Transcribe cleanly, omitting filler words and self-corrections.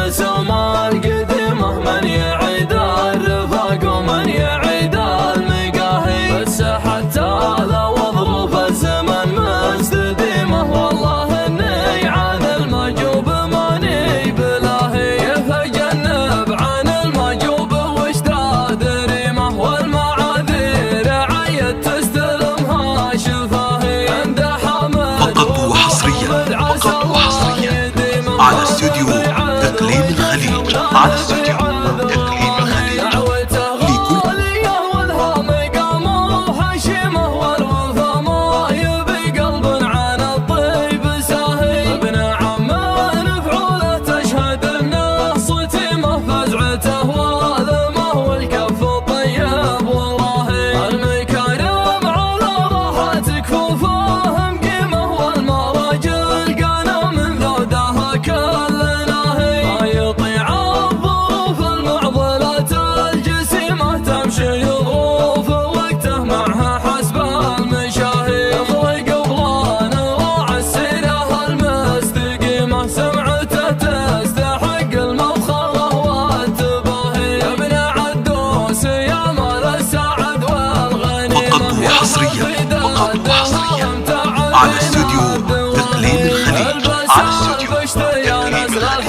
رسوم القديمة، من يعيد الرفاق ومن يعيد المقاهي، بس حتى لو ظروف الزمن مستديمة، والله اني عن المجوب ماني بلاهي. فجنب عن المجوب واشتاد ريمه، والمعاذير عيد تستلمها شفاهي. عند حمد فقط وحصريا على استوديو إقليم الخليج، على استوديو إقليم الخليج. على استوديو إقليم الخليج، على استوديو إقليم الخليج.